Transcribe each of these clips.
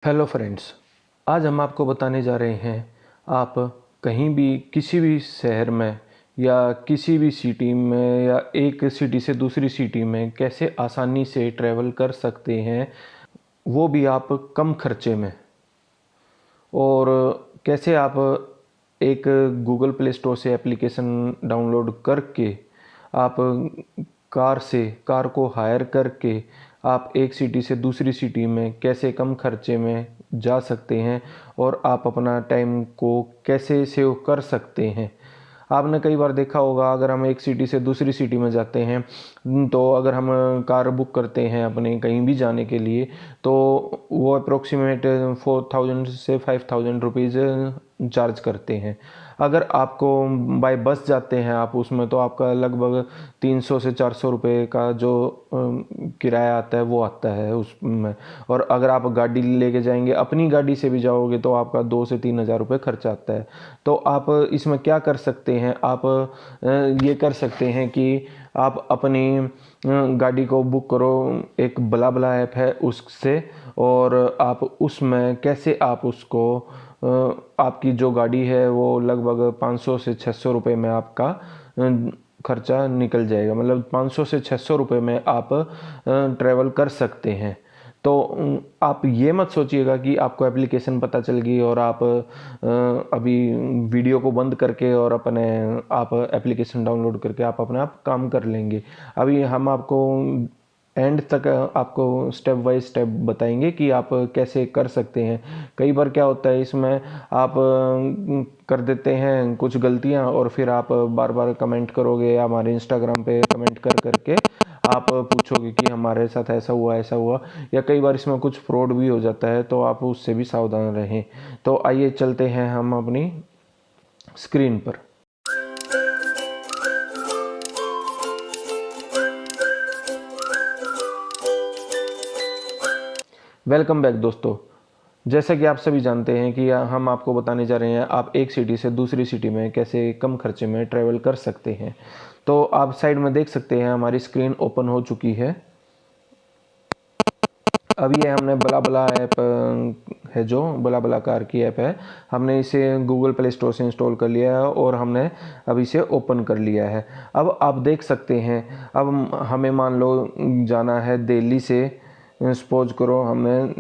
Hello friends, आज हम आपको बताने जा रहे हैं आप कहीं भी किसी भी शहर में या किसी भी सिटी में या एक सिटी से दूसरी सिटी में कैसे आसानी से ट्रैवल कर सकते हैं, वो भी आप कम खर्चे में। और कैसे आप एक गूगल प्ले स्टोर से एप्लीकेशन डाउनलोड करके आप कार को हायर करके आप एक सिटी से दूसरी सिटी में कैसे कम खर्चे में जा सकते हैं और आप अपना टाइम को कैसे सेव कर सकते हैं। आपने कई बार देखा होगा, अगर हम एक सिटी से दूसरी सिटी में जाते हैं तो अगर हम कार बुक करते हैं अपने कहीं भी जाने के लिए, तो वो अप्रोक्सीमेट 4000 से 5000 रुपीज़ चार्ज करते हैं। अगर आपको बाय बस जाते हैं आप, उसमें तो आपका लगभग 300 से 400 रुपये का जो किराया आता है वो आता है उसमें। और अगर आप गाड़ी लेके जाएंगे, अपनी गाड़ी से भी जाओगे, तो आपका 2 से 3 हज़ार रुपये खर्चा आता है। तो आप इसमें क्या कर सकते हैं, आप ये कर सकते हैं कि आप अपनी गाड़ी को बुक करो, एक बला बला ऐप है उससे, और आप उसमें कैसे आप उसको आपकी जो गाड़ी है वो लगभग 500 से 600 रुपये में आपका खर्चा निकल जाएगा। मतलब 500 से 600 रुपये में आप ट्रैवल कर सकते हैं। तो आप ये मत सोचिएगा कि आपको एप्लीकेशन पता चल गई और आप अभी वीडियो को बंद करके और अपने आप एप्लीकेशन डाउनलोड करके आप अपने आप काम कर लेंगे। अभी हम आपको एंड तक आपको स्टेप बाय स्टेप बताएंगे कि आप कैसे कर सकते हैं। कई बार क्या होता है, इसमें आप कर देते हैं कुछ गलतियां और फिर आप बार बार कमेंट करोगे या हमारे इंस्टाग्राम पे कमेंट कर करके आप पूछोगे कि हमारे साथ ऐसा हुआ, या कई बार इसमें कुछ फ्रॉड भी हो जाता है, तो आप उससे भी सावधान रहें। तो आइए चलते हैं हम अपनी स्क्रीन पर। वेलकम बैक दोस्तों। जैसा कि आप सभी जानते हैं कि हम आपको बताने जा रहे हैं आप एक सिटी से दूसरी सिटी में कैसे कम खर्चे में ट्रैवल कर सकते हैं। तो आप साइड में देख सकते हैं हमारी स्क्रीन ओपन हो चुकी है। अभी ये हमने बला बला ऐप है, जो बला बला कार की ऐप है, हमने इसे गूगल प्ले स्टोर से इंस्टॉल कर लिया है और हमने अब इसे ओपन कर लिया है। अब आप देख सकते हैं, अब हमें मान लो जाना है दिल्ली से, सपोज करो हमें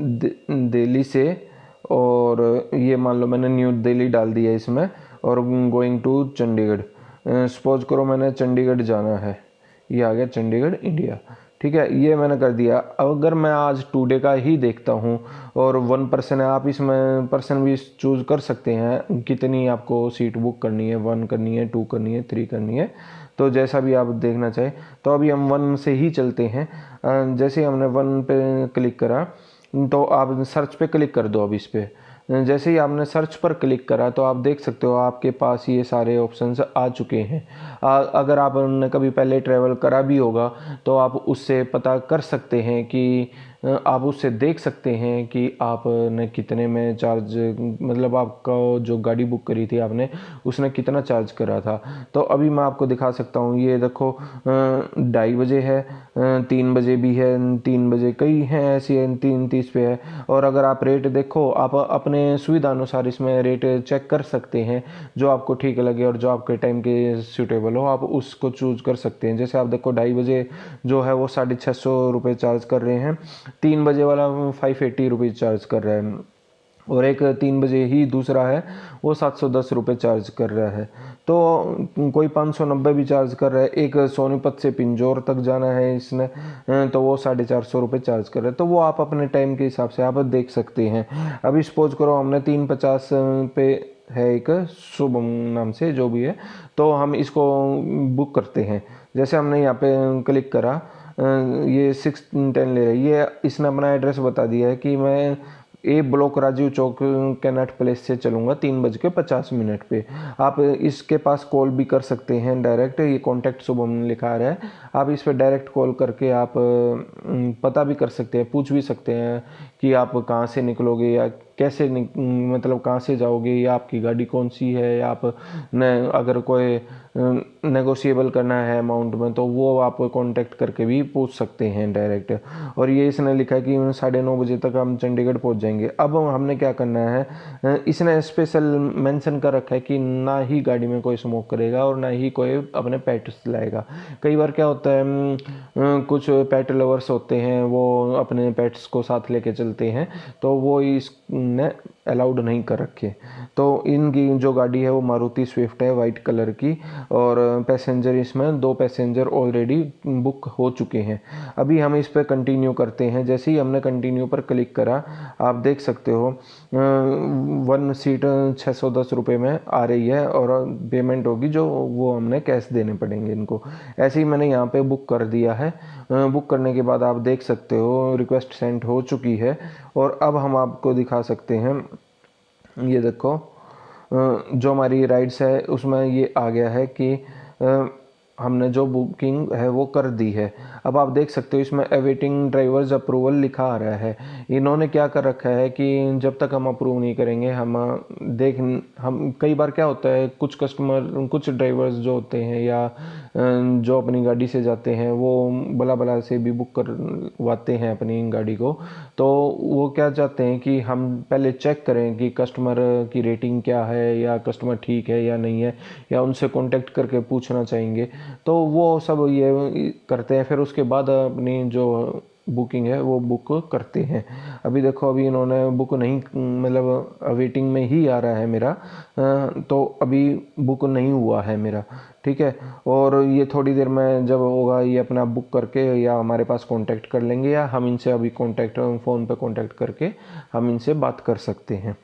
दिल्ली से, और ये मान लो मैंने न्यू दिल्ली डाल दिया इसमें, और गोइंग टू चंडीगढ़। सपोज करो मैंने चंडीगढ़ जाना है, ये आ गया चंडीगढ़ इंडिया। ठीक है, ये मैंने कर दिया। अगर मैं आज टुडे का ही देखता हूँ और 1 पर्सन है, आप इसमें पर्सन भी चूज़ कर सकते हैं कितनी आपको सीट बुक करनी है, 1 करनी है, 2 करनी है, 3 करनी है, तो जैसा भी आप देखना चाहें। तो अभी हम 1 से ही चलते हैं। जैसे ही हमने 1 पे क्लिक करा, तो आप सर्च पे क्लिक कर दो। अब इस पे जैसे ही आपने सर्च पर क्लिक करा, तो आप देख सकते हो आपके पास ये सारे ऑप्शंस आ चुके हैं। अगर आपने कभी पहले ट्रैवल करा भी होगा, तो आप उससे पता कर सकते हैं कि आप उससे देख सकते हैं कि आपने कितने में चार्ज, मतलब आपका जो गाड़ी बुक करी थी आपने, उसने कितना चार्ज करा था। तो अभी मैं आपको दिखा सकता हूँ, ये देखो 2:30 है, 3 बजे भी है, 3 बजे कई हैं ऐसी है, 3:30 पे है। और अगर आप रेट देखो, आप अपने सुविधा अनुसार इसमें रेट चेक कर सकते हैं, जो आपको ठीक लगे और जो आपके टाइम के सूटेबल हो आप उसको चूज़ कर सकते हैं। जैसे आप देखो 2:30 जो है वो 650 रुपये चार्ज कर रहे हैं, 3 बजे वाला 580 रुपीज़ चार्ज कर रहा है, और एक 3 बजे ही दूसरा है वो 710 रुपये चार्ज कर रहा है। तो कोई 590 भी चार्ज कर रहा है। एक सोनीपत से पिंजौर तक जाना है इसने, तो वो 450 रुपये चार्ज कर रहा है। तो वो आप अपने टाइम के हिसाब से आप देख सकते हैं। अभी सपोज करो हमने 350 पे है, एक शुभम नाम से जो भी है, तो हम इसको बुक करते हैं। जैसे हमने यहाँ पे क्लिक करा, ये 610 ले रही है, इसने अपना एड्रेस बता दिया है कि मैं ए block Rajiv Chowk cannot place से चलूँगा 3:50 पे। आप इसके पास कॉल भी कर सकते हैं डायरेक्ट, ये कॉन्टैक्ट शुभम लिखा आ रहा है, आप इस पर डायरेक्ट कॉल करके आप पता भी कर सकते हैं, पूछ भी सकते हैं कि आप कहाँ से निकलोगे या कैसे मतलब कहाँ से जाओगे, या आपकी गाड़ी कौन सी है, या आप न अगर कोई नेगोशिएबल करना है अमाउंट में, तो वो आप कांटेक्ट करके भी पूछ सकते हैं डायरेक्ट। और ये इसने लिखा है कि 9:30 बजे तक हम चंडीगढ़ पहुंच जाएंगे। अब हमने क्या करना है, इसने स्पेशल मेंशन कर रखा है कि ना ही गाड़ी में कोई स्मोक करेगा और ना ही कोई अपने पेट्स लाएगा। कई बार क्या होता है, कुछ पेट लवर्स होते हैं, वो अपने पेट्स को साथ लेके चलते हैं, तो वो इसने अलाउड नहीं कर रखे। तो इनकी जो गाड़ी है वो मारुति स्विफ्ट है वाइट कलर की, और पैसेंजर इसमें 2 पैसेंजर ऑलरेडी बुक हो चुके हैं। अभी हम इस पर कंटिन्यू करते हैं। जैसे ही हमने कंटिन्यू पर क्लिक करा, आप देख सकते हो 1 सीट 610 रुपये में आ रही है, और पेमेंट होगी जो वो हमने कैश देने पड़ेंगे इनको। ऐसे ही मैंने यहाँ पे बुक कर दिया है। बुक करने के बाद आप देख सकते हो रिक्वेस्ट सेंड हो चुकी है। और अब हम आपको दिखा सकते हैं, ये देखो जो हमारी राइड्स है उसमें ये आ गया है कि हमने जो बुकिंग है वो कर दी है। अब आप देख सकते हो इसमें अवेटिंग ड्राइवर्स अप्रूवल लिखा आ रहा है। इन्होंने क्या कर रखा है कि जब तक हम अप्रूव नहीं करेंगे, हम कई बार क्या होता है, कुछ कस्टमर, कुछ ड्राइवर्स जो होते हैं या जो अपनी गाड़ी से जाते हैं, वो बला बला से भी बुक करवाते हैं अपनी गाड़ी को। तो वो क्या चाहते हैं कि हम पहले चेक करें कि कस्टमर की रेटिंग क्या है, या कस्टमर ठीक है या नहीं है, या उनसे कांटेक्ट करके पूछना चाहेंगे। तो वो सब ये करते हैं, फिर उसके बाद अपनी जो बुकिंग है वो बुक करते हैं। अभी देखो, अभी इन्होंने बुक नहीं, मतलब वेटिंग में ही आ रहा है मेरा, तो अभी बुक नहीं हुआ है मेरा, ठीक है। और ये थोड़ी देर में जब होगा, ये अपना बुक करके या हमारे पास कांटेक्ट कर लेंगे, या हम इनसे अभी फ़ोन पे कांटेक्ट करके हम इनसे बात कर सकते हैं।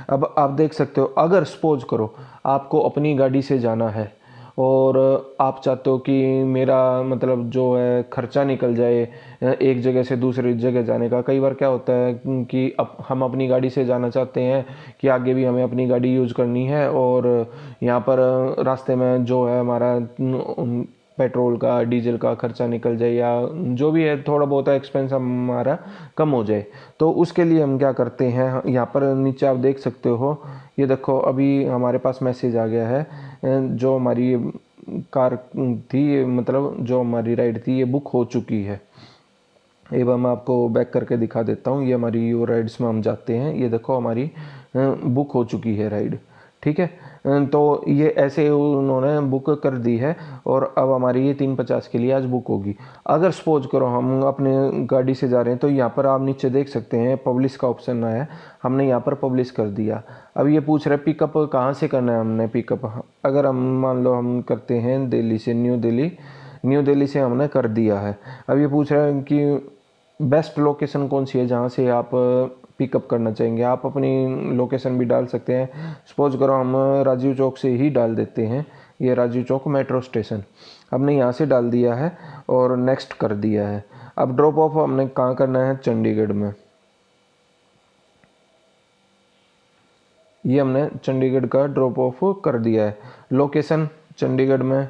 अब आप देख सकते हो, अगर सपोज करो आपको अपनी गाड़ी से जाना है और आप चाहते हो कि मेरा मतलब जो है खर्चा निकल जाए एक जगह से दूसरी जगह जाने का। कई बार क्या होता है कि हम अपनी गाड़ी से जाना चाहते हैं कि आगे भी हमें अपनी गाड़ी यूज़ करनी है, और यहाँ पर रास्ते में जो है हमारा पेट्रोल का, डीजल का खर्चा निकल जाए, या जो भी है थोड़ा बहुत एक्सपेंस हमारा कम हो जाए। तो उसके लिए हम क्या करते हैं, यहाँ पर नीचे आप देख सकते हो, ये देखो अभी हमारे पास मैसेज आ गया है, जो हमारी कार थी, मतलब जो हमारी राइड थी, ये बुक हो चुकी है। एवं मैं आपको बैक करके दिखा देता हूँ। ये हमारी वो राइड्स में हम जाते हैं, ये देखो हमारी बुक हो चुकी है राइड, ठीक है। तो ये ऐसे उन्होंने बुक कर दी है, और अब हमारी ये 350 के लिए आज बुक होगी। अगर सपोज करो हम अपने गाड़ी से जा रहे हैं, तो यहाँ पर आप नीचे देख सकते हैं पब्लिश का ऑप्शन आया है, हमने यहाँ पर पब्लिश कर दिया। अब ये पूछ रहा है पिकअप कहाँ से करना है। हमने पिकअप, अगर हम मान लो हम करते हैं दिल्ली से, न्यू दिल्ली से हमने कर दिया है। अब ये पूछ रहा है कि बेस्ट लोकेशन कौन सी है जहाँ से आप पिकअप करना चाहेंगे। आप अपनी लोकेशन भी डाल सकते हैं। सपोज करो हम राजीव चौक से ही डाल देते हैं, ये राजीव चौक मेट्रो स्टेशन हमने यहाँ से डाल दिया है और नेक्स्ट कर दिया है। अब ड्रॉप ऑफ हमने कहाँ करना है, चंडीगढ़ में। ये हमने चंडीगढ़ का ड्रॉप ऑफ कर दिया है। लोकेशन चंडीगढ़ में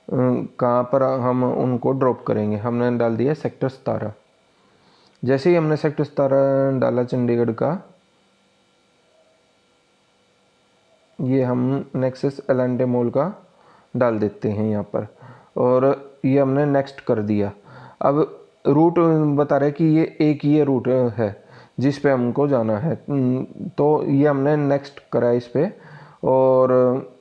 कहाँ पर हम उनको ड्रॉप करेंगे, हमने डाल दिया सेक्टर 17। जैसे ही हमने सेक्टर 17 डाला चंडीगढ़ का, ये हम नेक्सस एलांटे मॉल का डाल देते हैं यहाँ पर, और ये हमने नेक्स्ट कर दिया। अब रूट बता रहा है कि ये रूट है जिस पे हमको जाना है, तो ये हमने नेक्स्ट करा इस पे। और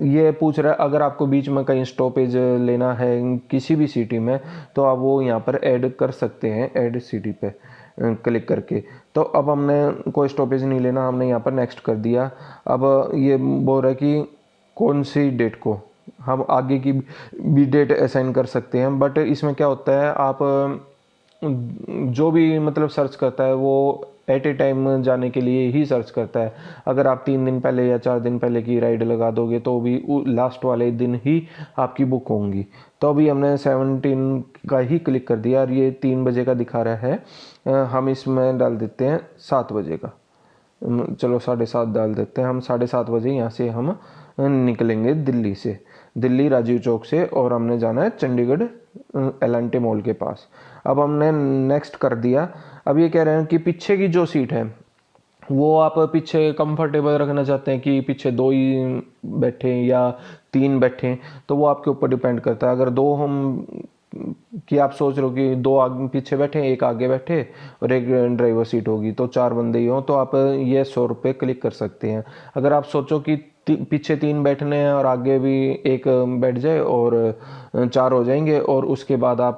ये पूछ रहा है अगर आपको बीच में कहीं स्टॉपेज लेना है किसी भी सिटी में, तो आप वो यहाँ पर ऐड कर सकते हैं, ऐड सिटी पे क्लिक करके। तो अब हमने कोई स्टॉपेज नहीं लेना, हमने यहाँ पर नेक्स्ट कर दिया। अब ये बोल रहा है कि कौन सी डेट को हम आगे की भी डेट असाइन कर सकते हैं, बट इसमें क्या होता है, आप जो भी मतलब सर्च करता है वो एट ए टाइम जाने के लिए ही सर्च करता है। अगर आप 3 दिन पहले या 4 दिन पहले की राइड लगा दोगे तो भी लास्ट वाले दिन ही आपकी बुक होंगी। तो अभी हमने 17 का ही क्लिक कर दिया, और ये 3 बजे का दिखा रहा है। हम इसमें डाल देते हैं 7 बजे का, चलो 7:30 डाल देते हैं। हम 7:30 बजे यहाँ से हम निकलेंगे दिल्ली से, दिल्ली राजीव चौक से, और हमने जाना है चंडीगढ़ एलांटे मॉल के पास। अब हमने नेक्स्ट कर दिया। अब ये कह रहे हैं कि पीछे की जो सीट है वो आप पीछे कंफर्टेबल रखना चाहते हैं कि पीछे 2 ही बैठे या 3 बैठे, तो वो आपके ऊपर डिपेंड करता है। अगर 2 हम कि आप सोच रहे हो कि 2 आगे पीछे बैठे, 1 आगे बैठे और 1 ड्राइवर सीट होगी, तो 4 बंदे ही हों, तो आप ये 100 रुपये क्लिक कर सकते हैं। अगर आप सोचो कि पीछे 3 बैठने हैं और आगे भी 1 बैठ जाए और 4 हो जाएंगे और उसके बाद आप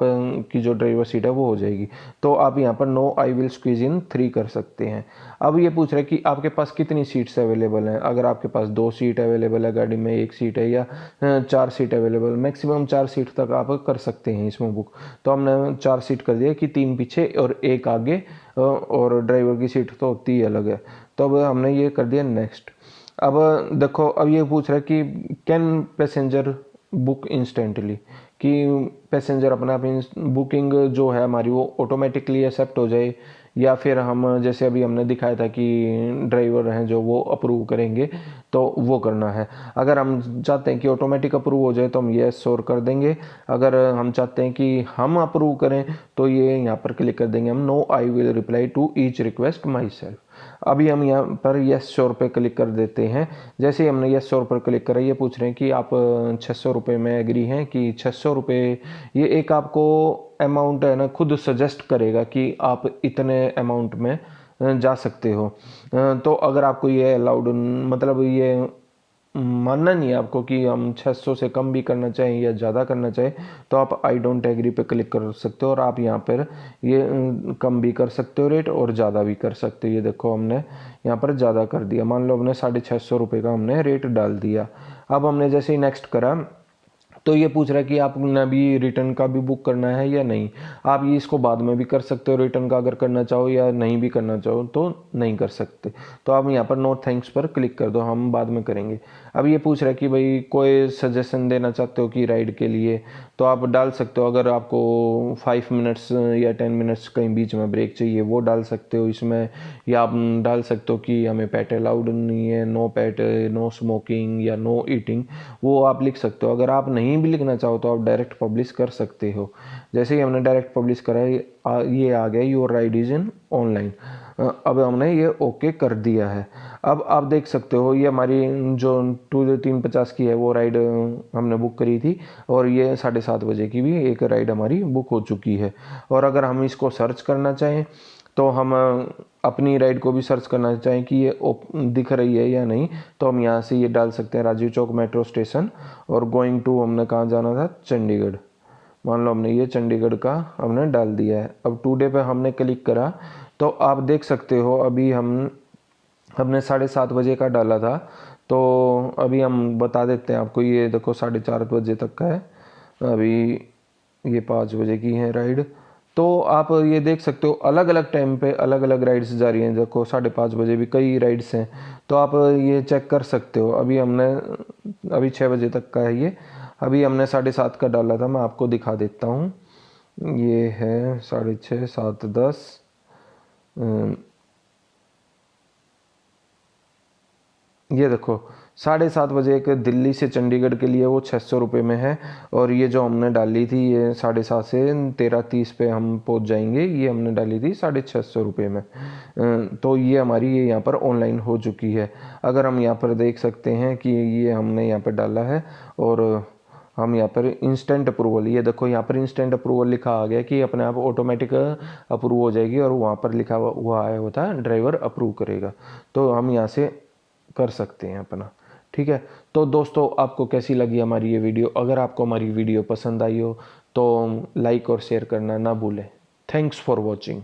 की जो ड्राइवर सीट है वो हो जाएगी, तो आप यहाँ पर नो आई विल स्क्वीज इन 3 कर सकते हैं। अब ये पूछ रहे हैं कि आपके पास कितनी सीट्स अवेलेबल हैं। अगर आपके पास 2 सीट अवेलेबल है गाड़ी में, 1 सीट है या 4 सीट अवेलेबल, मैक्सिमम 4 सीट तक आप कर सकते हैं इसमें बुक। तो हमने 4 सीट कर दिया कि 3 पीछे और 1 आगे, और ड्राइवर की सीट तो होती ही अलग है। तो अब हमने ये कर दिया नेक्स्ट। अब देखो, अब ये पूछ रहा है कि कैन पैसेंजर बुक इंस्टेंटली, कि पैसेंजर अपना बुकिंग जो है हमारी वो ऑटोमेटिकली एक्सेप्ट हो जाए, या फिर हम जैसे अभी हमने दिखाया था कि ड्राइवर हैं जो वो अप्रूव करेंगे, तो वो करना है। अगर हम चाहते हैं कि ऑटोमेटिक अप्रूव हो जाए तो हम ये श्योर कर देंगे। अगर हम चाहते हैं कि हम अप्रूव करें तो ये यहाँ पर क्लिक कर देंगे हम, no I will reply to each request myself. अभी हम यहाँ पर यस श्योर पे क्लिक कर देते हैं। जैसे ही हमने यस श्योर पर क्लिक करा, ये पूछ रहे हैं कि आप 600 रुपये में एग्री हैं, कि 600 रुपये ये एक आपको अमाउंट है ना खुद सजेस्ट करेगा कि आप इतने अमाउंट में जा सकते हो। तो अगर आपको ये अलाउड, मतलब ये मानना नहीं है आपको कि हम 600 से कम भी करना चाहें या ज़्यादा करना चाहें, तो आप आई डोंट एग्री पे क्लिक कर सकते हो और आप यहाँ पर ये कम भी कर सकते हो रेट और ज़्यादा भी कर सकते हो। ये देखो हमने यहाँ पर ज़्यादा कर दिया, मान लो हमने 650 रुपये का हमने रेट डाल दिया। अब हमने जैसे ही नेक्स्ट करा तो ये पूछ रहा है कि आपने अभी रिटर्न का भी बुक करना है या नहीं। आप ये इसको बाद में भी कर सकते हो रिटर्न का, अगर करना चाहो, या नहीं भी करना चाहो तो नहीं कर सकते। तो आप यहाँ पर नो थैंक्स पर क्लिक कर दो, हम बाद में करेंगे। अब ये पूछ रहा है कि भाई कोई सजेशन देना चाहते हो कि राइड के लिए, तो आप डाल सकते हो। अगर आपको 5 मिनट्स या 10 मिनट्स कहीं बीच में ब्रेक चाहिए वो डाल सकते हो इसमें, या आप डाल सकते हो कि हमें पेट अलाउड नहीं है, नो पेट, नो स्मोकिंग या नो ईटिंग, वो आप लिख सकते हो। अगर आप नहीं भी लिखना चाहो तो आप डायरेक्ट पब्लिश कर सकते हो। जैसे ही हमने डायरेक्ट पब्लिश करा, ये आ गया your ride is in online. अब हमने ये ओके कर दिया है। अब आप देख सकते हो ये हमारी जो 350 की है वो राइड हमने बुक करी थी, और ये 7:30 बजे की भी एक राइड हमारी बुक हो चुकी है। और अगर हम इसको सर्च करना चाहें तो हम अपनी राइड को भी सर्च करना चाहें कि ये दिख रही है या नहीं, तो हम यहाँ से ये डाल सकते हैं राजीव चौक मेट्रो स्टेशन, और गोइंग टू हमने कहाँ जाना था, चंडीगढ़। मान लो हमने ये चंडीगढ़ का हमने डाल दिया है। अब टुडे पे हमने क्लिक करा तो आप देख सकते हो अभी हमने 7:30 बजे का डाला था, तो अभी हम बता देते हैं आपको। ये देखो 4:30 बजे तक का है, अभी ये 5 बजे की है राइड। तो आप ये देख सकते हो अलग अलग टाइम पे अलग अलग राइड्स जा रही हैं। देखो 5:30 बजे भी कई राइड्स हैं, तो आप ये चेक कर सकते हो। अभी 6 बजे तक का है ये, अभी हमने 7:30 का डाला था, मैं आपको दिखा देता हूँ। ये है 6:30, 7, 10, ये देखो 7:30 बजे एक दिल्ली से चंडीगढ़ के लिए वो 600 रुपये में है। और ये जो हमने डाली थी ये 7:30 से 13:30 पे हम पहुंच जाएंगे, ये हमने डाली थी 650 रुपये में। तो ये हमारी ये यहाँ पर ऑनलाइन हो चुकी है। अगर हम यहाँ पर देख सकते हैं कि ये हमने यहाँ पर डाला है, और हम यहाँ पर इंस्टेंट अप्रूवल, ये देखो यहाँ पर इंस्टेंट अप्रूवल लिखा आ गया कि अपने आप ऑटोमेटिक अप्रूव हो जाएगी, और वहाँ पर लिखा हुआ आया होता है ड्राइवर अप्रूव करेगा। तो हम यहाँ से कर सकते हैं अपना। ठीक है, तो दोस्तों आपको कैसी लगी हमारी ये वीडियो? अगर आपको हमारी वीडियो पसंद आई हो तो लाइक और शेयर करना ना भूलें। Thanks for watching.